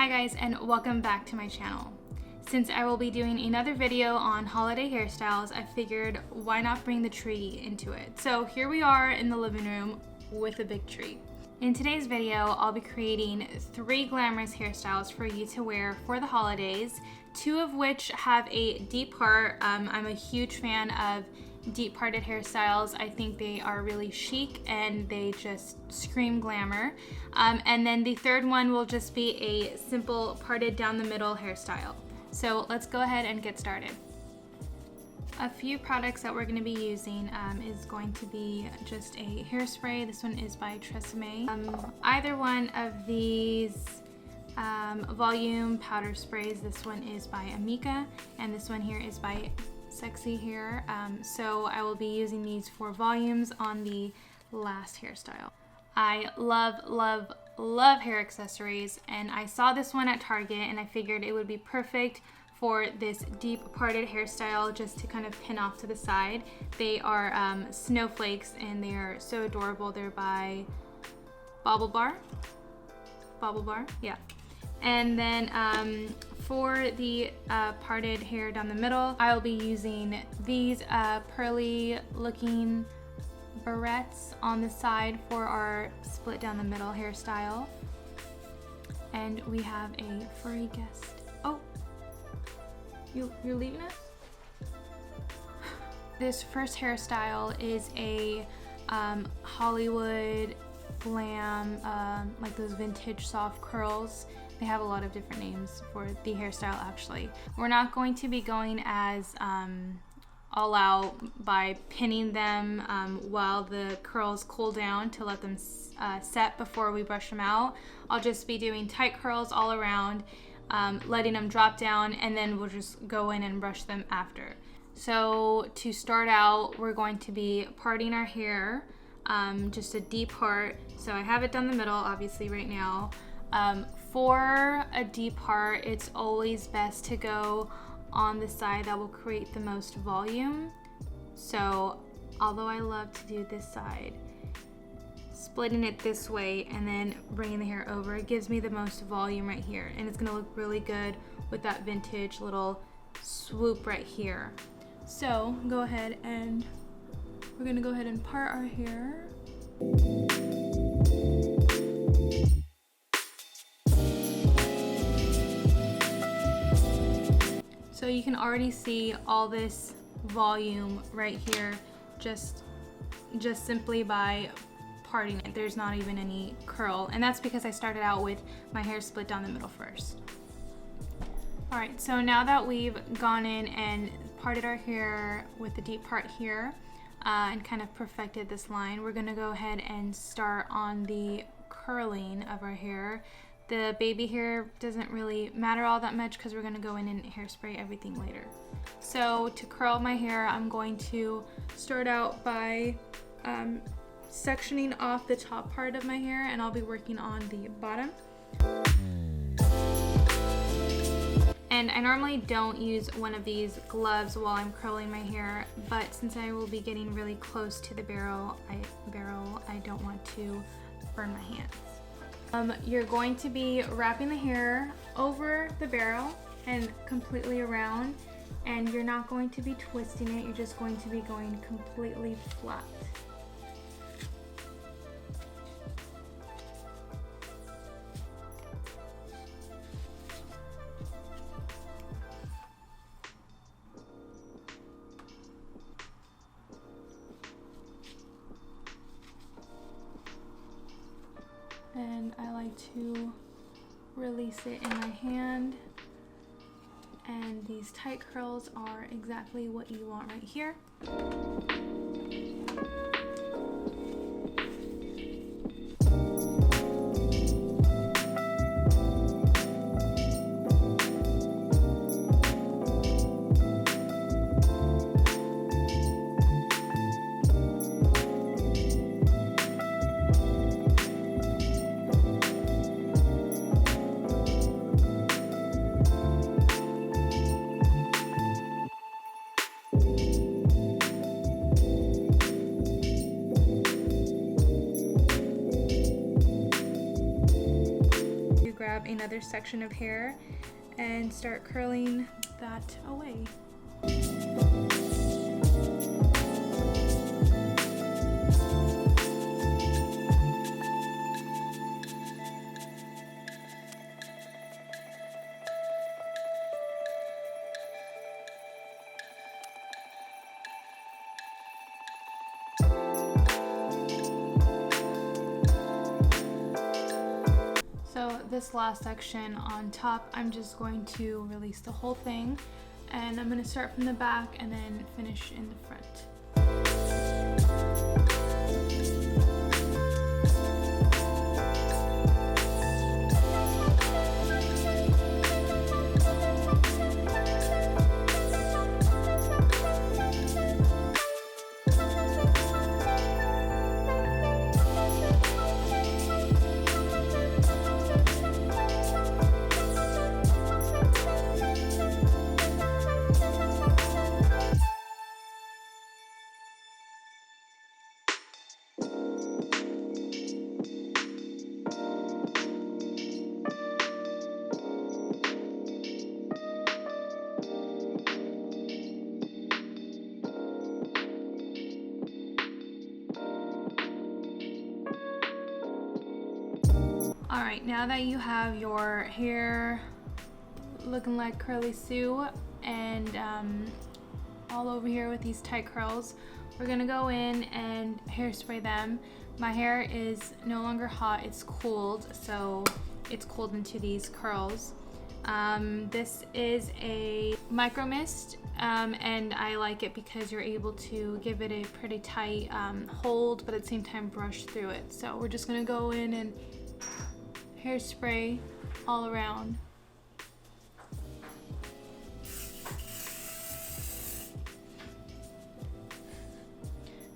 Hi guys, and welcome back to my channel. Since I will be doing another video on holiday hairstyles, I figured why not bring the tree into it. So here we are in the living room with a big tree. In today's video, I'll be creating 3 glamorous hairstyles for you to wear for the holidays, 2 of which have a deep part. I'm a huge fan of deep parted hairstyles. I think they are really chic and they just scream glamour. And then the third one will just be a simple parted down the middle hairstyle. So let's go ahead and get started. A few products that we're going to be using is going to be just a hairspray. This one is by Tresemme. Either one of these volume powder sprays, this one is by Amika, and this one here is by Sexy Hair. So I will be using these for volumes on the last hairstyle. I love hair accessories, and I saw this one at Target and I figured it would be perfect for this deep parted hairstyle, just to kind of pin off to the side. They are snowflakes and they are so adorable. They're by Bobble Bar, yeah. And then for the parted hair down the middle, I'll be using these pearly looking barrettes on the side for our split down the middle hairstyle. And we have a furry guest. Oh, you're leaving us? This first hairstyle is a Hollywood glam, like those vintage soft curls. They have a lot of different names for the hairstyle actually. We're not going to be going as all out by pinning them while the curls cool down to let them set before we brush them out. I'll just be doing tight curls all around, letting them drop down, and then we'll just go in and brush them after. So to start out, we're going to be parting our hair, just a deep part. So I have it down the middle obviously right now. For a deep part, it's always best to go on the side that will create the most volume. So although I love to do this side, splitting it this way and then bringing the hair over, it gives me the most volume right here, and it's gonna look really good with that vintage little swoop right here. So go ahead and we're gonna go ahead and part our hair. So you can already see all this volume right here just simply by parting it. There's not even any curl, and that's because I started out with my hair split down the middle first. Alright, so now that we've gone in and parted our hair with the deep part here and kind of perfected this line, we're going to go ahead and start on the curling of our hair. The baby hair doesn't really matter all that much because we're going to go in and hairspray everything later. So to curl my hair, I'm going to start out by sectioning off the top part of my hair, and I'll be working on the bottom. And I normally don't use one of these gloves while I'm curling my hair, but since I will be getting really close to the barrel, I don't want to burn my hands. You're going to be wrapping the hair over the barrel and completely around, and you're not going to be twisting it, you're just going to be going completely flat. And I like to release it in my hand, and these tight curls are exactly what you want right here. grab another section of hair and start curling that away. So this last section on top, I'm just going to release the whole thing, and I'm going to start from the back and then finish in the front. Alright, now that you have your hair looking like Curly Sue and all over here with these tight curls, we're gonna go in and hairspray them. My hair is no longer hot, it's cooled, so it's cooled into these curls. This is a micro mist, and I like it because you're able to give it a pretty tight hold, but at the same time brush through it. So we're just gonna go in and hairspray all around.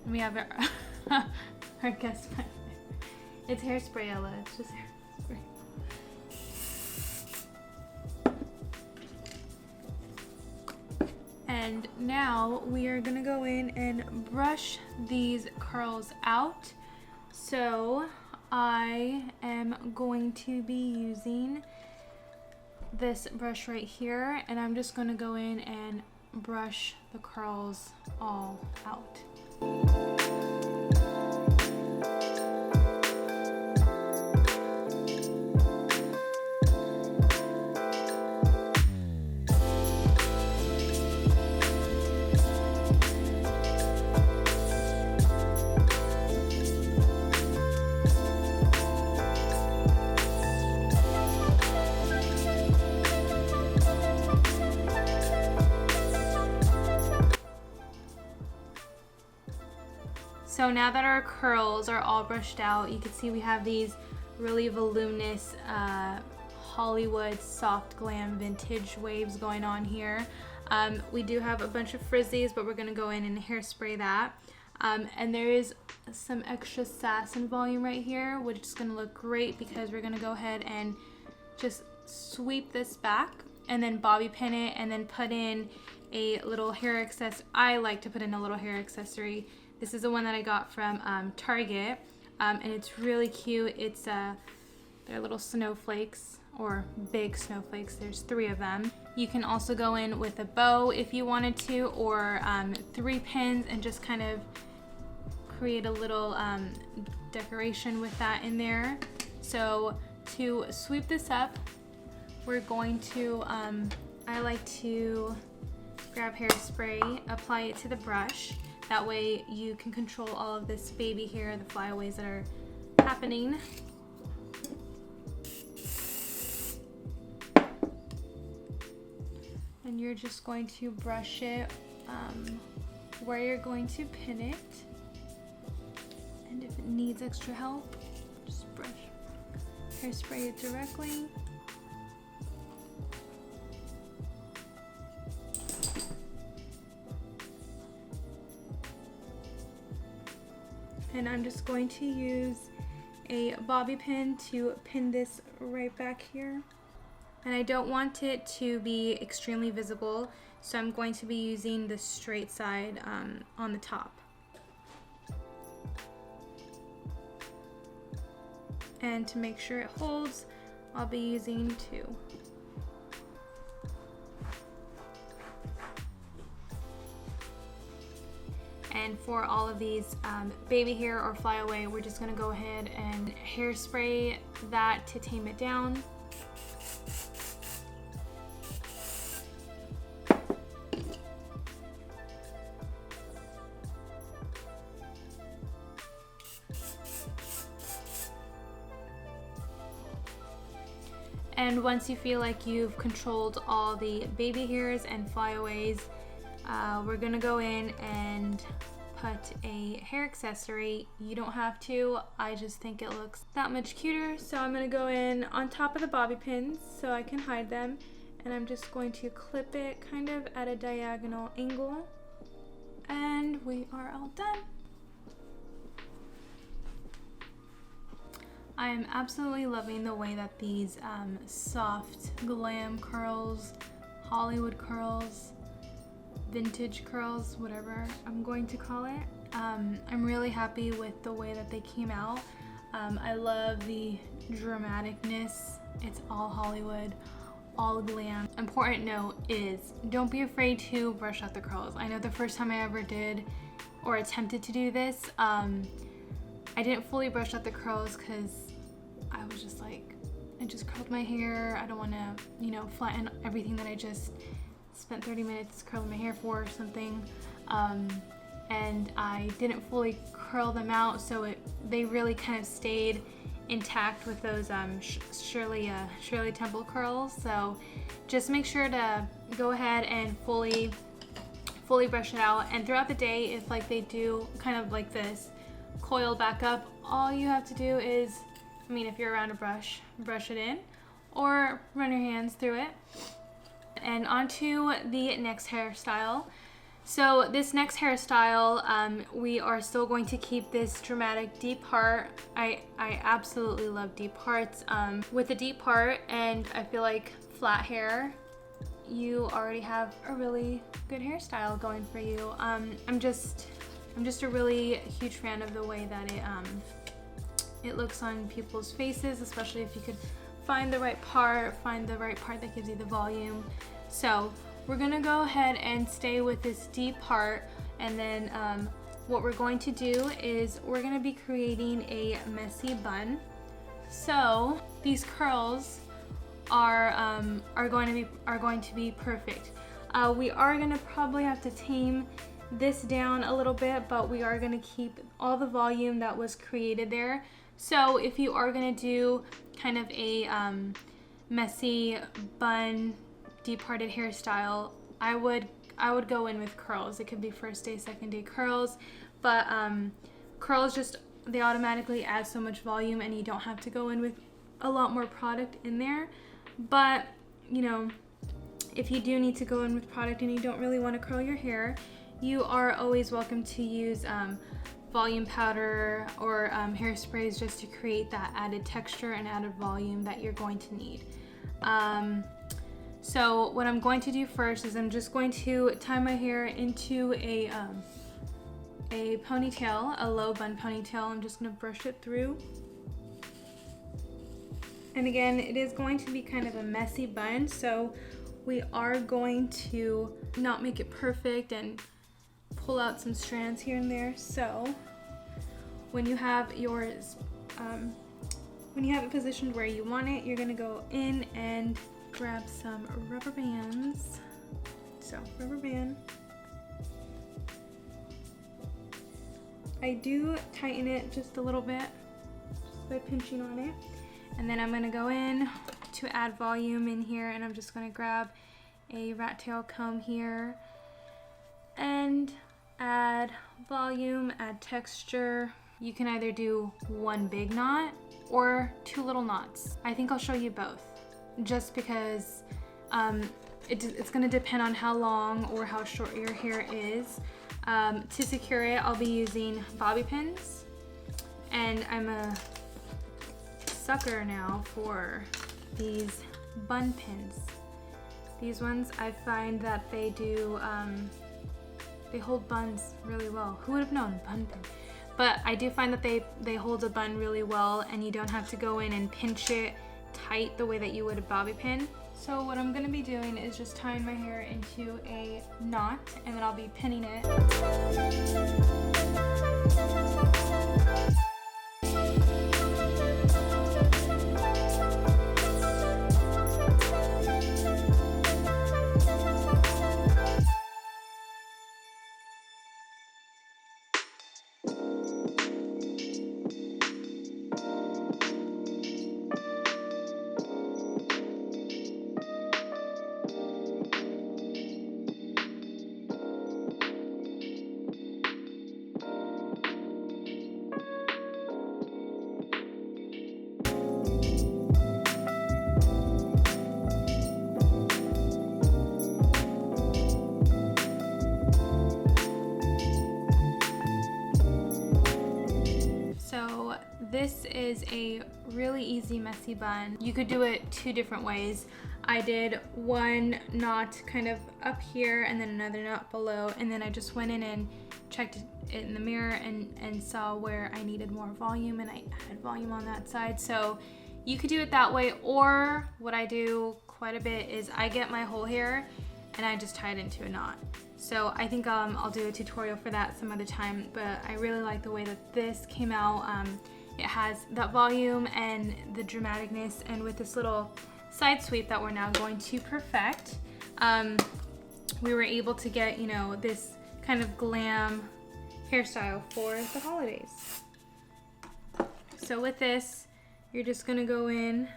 And we have our guest. It's hairspray, Ella. It's just hairspray. And now we are gonna go in and brush these curls out. So I am going to be using this brush right here, and I'm just going to go in and brush the curls all out. So now that our curls are all brushed out, you can see we have these really voluminous Hollywood soft glam vintage waves going on here. We do have a bunch of frizzies, but we're gonna go in and hairspray that. And there is some extra sass and volume right here, which is gonna look great because we're gonna go ahead and just sweep this back and then bobby pin it and then put in a little hair accessory. I like to put in a little hair accessory. This is the one that I got from Target, and it's really cute. It's they're little snowflakes, or big snowflakes. There's 3 of them. You can also go in with a bow if you wanted to, or 3 pins and just kind of create a little decoration with that in there. So to sweep this up, we're going to, I like to grab hairspray, apply it to the brush. That way you can control all of this baby hair, the flyaways that are happening. And you're just going to brush it where you're going to pin it. And if it needs extra help, just brush, hairspray it directly. And I'm just going to use a bobby pin to pin this right back here. And I don't want it to be extremely visible, so I'm going to be using the straight side on the top. And to make sure it holds, I'll be using 2. And for all of these baby hair or flyaway, we're just gonna go ahead and hairspray that to tame it down. And once you feel like you've controlled all the baby hairs and flyaways, we're gonna go in and put a hair accessory. You don't have to, I just think it looks that much cuter. So I'm gonna go in on top of the bobby pins so I can hide them. And I'm just going to clip it kind of at a diagonal angle. And we are all done. I am absolutely loving the way that these soft glam curls, Hollywood curls, vintage curls, whatever I'm going to call it. I'm really happy with the way that they came out. I love the dramaticness. It's all Hollywood, all glam. Important note is don't be afraid to brush out the curls. I know the first time I ever did or attempted to do this, I didn't fully brush out the curls because I was just like, I just curled my hair. I don't want to, you know, flatten everything that I just spent 30 minutes curling my hair for or something. And I didn't fully curl them out, so they really kind of stayed intact with those Shirley Temple curls. So just make sure to go ahead and fully brush it out. And throughout the day, if like they do kind of like this coil back up, all you have to do is, I mean, if you're around a brush it in or run your hands through it. And onto the next hairstyle. So this next hairstyle, we are still going to keep this dramatic deep part. I absolutely love deep parts. With a deep part and I feel like flat hair, you already have a really good hairstyle going for you. I'm just a really huge fan of the way that it looks on people's faces, especially if you could find the right part that gives you the volume. So we're gonna go ahead and stay with this deep part, and then what we're going to do is we're gonna be creating a messy bun. So these curls are going to be perfect. We are gonna probably have to tame this down a little bit, but we are gonna keep all the volume that was created there. So if you are gonna do kind of a messy bun, deep parted hairstyle, I would go in with curls. It could be first day, second day curls, but curls just, they automatically add so much volume and you don't have to go in with a lot more product in there. But you know, if you do need to go in with product and you don't really want to curl your hair, you are always welcome to use volume powder or hairsprays just to create that added texture and added volume that you're going to need. So what I'm going to do first is I'm just going to tie my hair into a ponytail, a low bun ponytail. I'm just going to brush it through. And again, it is going to be kind of a messy bun, so we are going to not make it perfect and pull out some strands here and there. So when you have yours, when you have it positioned where you want it, you're gonna go in and grab some rubber bands. So rubber band. I do tighten it just a little bit just by pinching on it. And then I'm gonna go in to add volume in here, and I'm just gonna grab a rat tail comb here and add volume, add texture. You can either do one big knot or two little knots. I think I'll show you both, just because it's gonna depend on how long or how short your hair is. To secure it, I'll be using bobby pins, and I'm a sucker now for these bun pins. These ones, I find that they do, they hold buns really well. Who would have known, bun pin? But I do find that they hold a bun really well, and you don't have to go in and pinch it tight the way that you would a bobby pin. So what I'm gonna be doing is just tying my hair into a knot, and then I'll be pinning it. This is a really easy messy bun. You could do it two different ways. I did one knot kind of up here and then another knot below, and then I just went in and checked it in the mirror and saw where I needed more volume, and I added volume on that side. So you could do it that way, or what I do quite a bit is I get my whole hair and I just tie it into a knot. So I think I'll do a tutorial for that some other time, but I really like the way that this came out. It has that volume and the dramaticness, and with this little side sweep that we're now going to perfect, we were able to get, you know, this kind of glam hairstyle for the holidays. So with this, you're just gonna go in.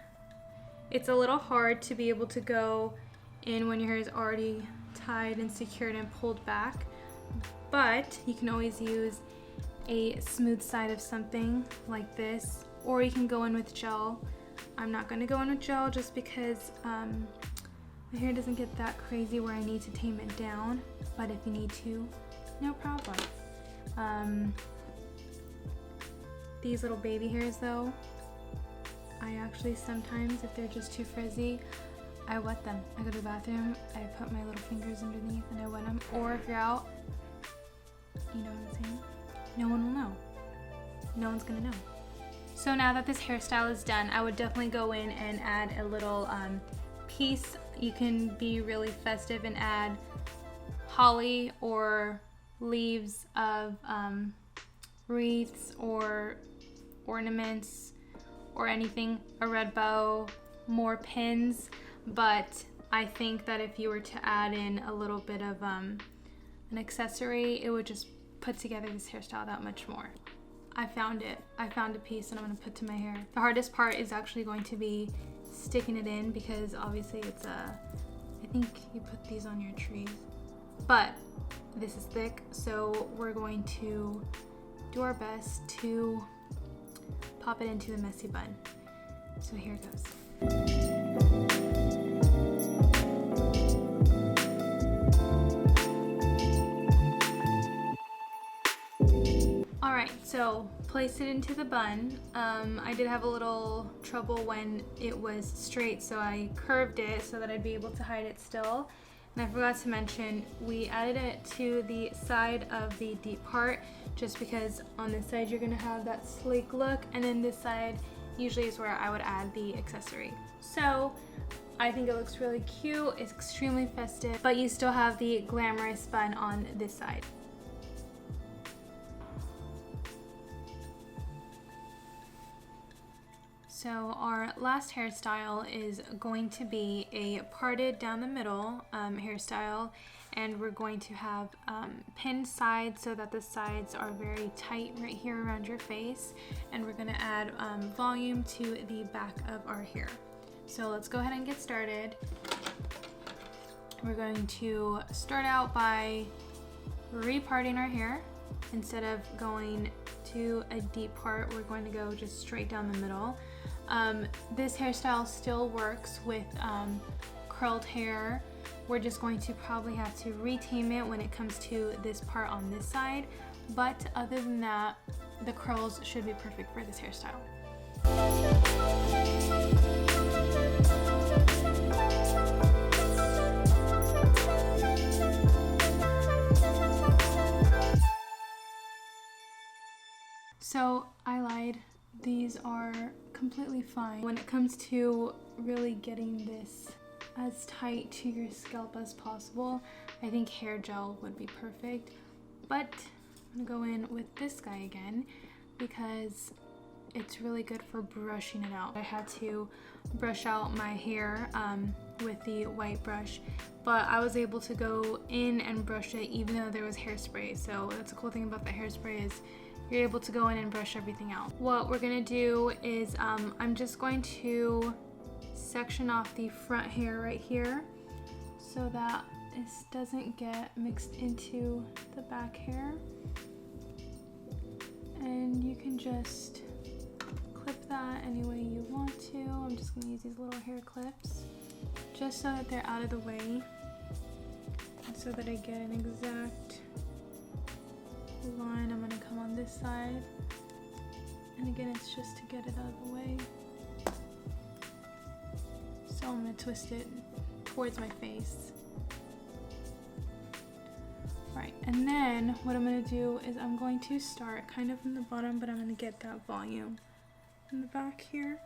It's a little hard to be able to go in when your hair is already tied and secured and pulled back, but you can always use a smooth side of something like this, or you can go in with gel. I'm not going to go in with gel just because my hair doesn't get that crazy where I need to tame it down, but if you need to, no problem. These little baby hairs though, I actually sometimes, if they're just too frizzy, I wet them. I go to the bathroom, I put my little fingers underneath and I wet them, or if you're out, you know what I'm saying? No one will know. No one's gonna know. So now that this hairstyle is done, I would definitely go in and add a little piece. You can be really festive and add holly or leaves of wreaths or ornaments or anything, a red bow, more pins. But I think that if you were to add in a little bit of an accessory, it would just put together this hairstyle that much more. I found it. I found a piece and I'm gonna put to my hair. The hardest part is actually going to be sticking it in, because obviously it's I think you put these on your trees, but this is thick, so we're going to do our best to pop it into the messy bun. So here it goes. Alright, so place it into the bun. I did have a little trouble when it was straight, so I curved it so that I'd be able to hide it still. And I forgot to mention, we added it to the side of the deep part, just because on this side you're gonna have that sleek look, and then this side usually is where I would add the accessory. So I think it looks really cute, it's extremely festive, but you still have the glamorous bun on this side. So our last hairstyle is going to be a parted down the middle hairstyle, and we're going to have pinned sides so that the sides are very tight right here around your face, and we're going to add volume to the back of our hair. So let's go ahead and get started. We're going to start out by reparting our hair. Instead of going to a deep part, we're going to go just straight down the middle. This hairstyle still works with curled hair. We're just going to probably have to retame it when it comes to this part on this side, but other than that, the curls should be perfect for this hairstyle. So I lied. These are completely fine. When it comes to really getting this as tight to your scalp as possible, I think hair gel would be perfect. But I'm gonna go in with this guy again because it's really good for brushing it out. I had to brush out my hair with the white brush, but I was able to go in and brush it even though there was hairspray. So that's the cool thing about the hairspray is you're able to go in and brush everything out. What we're gonna do is I'm just going to section off the front hair right here so that this doesn't get mixed into the back hair. And you can just clip that any way you want to. I'm just gonna use these little hair clips just so that they're out of the way and so that I get an exact line. I'm gonna come on this side, and again it's just to get it out of the way. So I'm gonna twist it towards my face. Alright, and then what I'm gonna do is I'm going to start kind of from the bottom, but I'm gonna get that volume in the back here.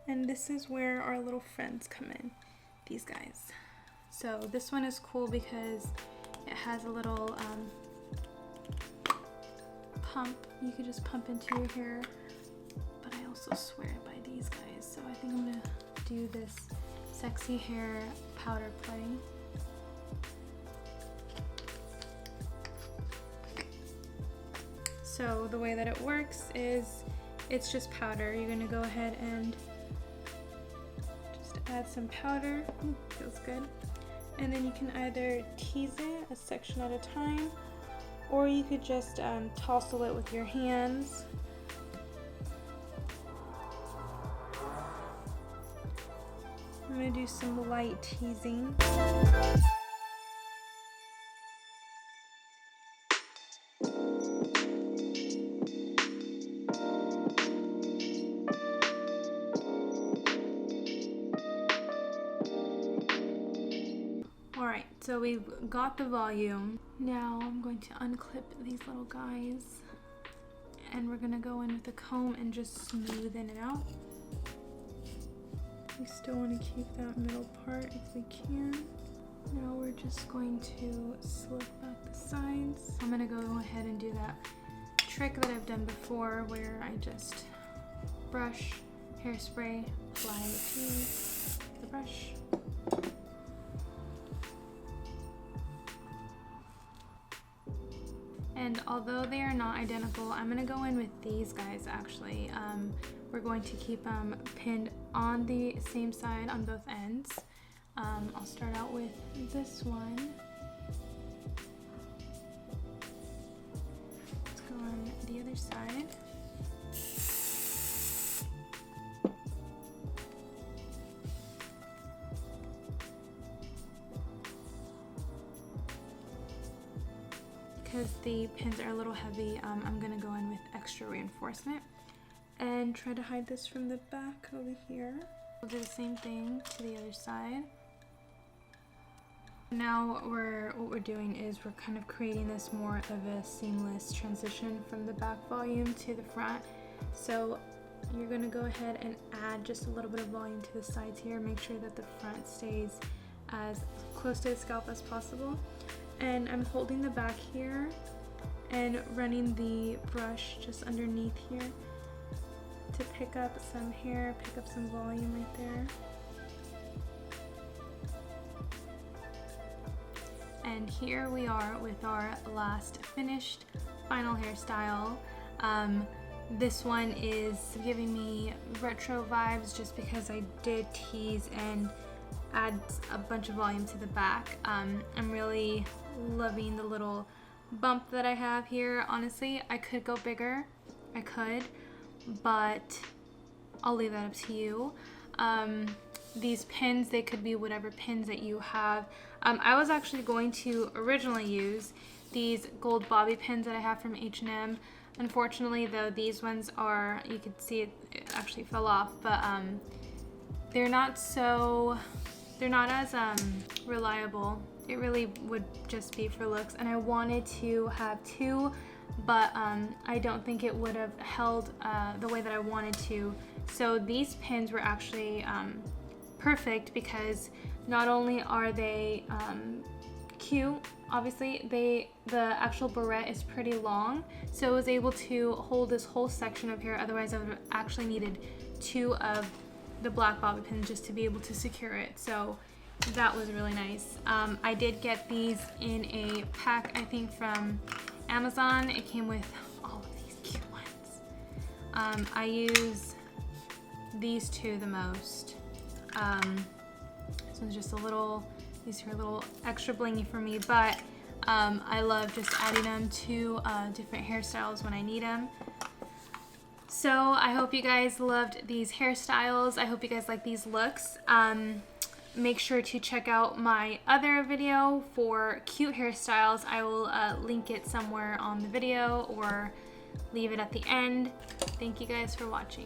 And this is where our little friends come in, these guys. So this one is cool because it has a little pump. You could just pump into your hair, but I also swear by these guys. So I think I'm gonna do this sexy hair powder play. So the way that it works is it's just powder. You're gonna go ahead and just add some powder. Ooh, feels good. And then you can either tease it a section at a time, or you could just tousle it with your hands. I'm gonna do some light teasing. Alright, so we've got the volume. Now I'm going to unclip these little guys, and we're gonna go in with a comb and just smoothen it out. We still want to keep that middle part if we can. Now we're just going to slip back the sides. I'm gonna go ahead and do that trick that I've done before where I just brush, hairspray, apply it to the brush. And although they are not identical, I'm gonna go in with these guys actually. We're going to keep them pinned on the same side on both ends. I'll start out with this one. Let's go on the other side. Because the pins are a little heavy, I'm gonna go in with extra reinforcement and try to hide this from the back over here. We'll do the same thing to the other side. Now what we're doing is we're kind of creating this more of a seamless transition from the back volume to the front. So you're gonna go ahead and add just a little bit of volume to the sides here. Make sure that the front stays as close to the scalp as possible. And I'm holding the back here and running the brush just underneath here to pick up some hair, pick up some volume right there. And here we are with our last finished final hairstyle. This one is giving me retro vibes just because I did tease and add a bunch of volume to the back. I'm really loving the little bump that I have here. Honestly, I could go bigger, I could, but I'll leave that up to you. These pins, they could be whatever pins that you have. I was actually going to originally use these gold bobby pins that I have from H&M. Unfortunately though, these ones are, you can see it actually fell off, but they're not as reliable. It really would just be for looks, and I wanted to have two but I don't think it would have held the way that I wanted to. So these pins were actually perfect because not only are they cute, obviously the actual barrette is pretty long, so it was able to hold this whole section of hair. Otherwise I would have actually needed 2 of the black bobby pins just to be able to secure it. So that was really nice. I did get these in a pack, I think from Amazon. It came with all of these cute ones. I use these 2 the most. This one's just a little, these are a little extra blingy for me, but I love just adding them to different hairstyles when I need them. So I hope you guys loved these hairstyles. I hope you guys like these looks. Make sure to check out my other video for cute hairstyles. I will link it somewhere on the video or leave it at the end. Thank you guys for watching.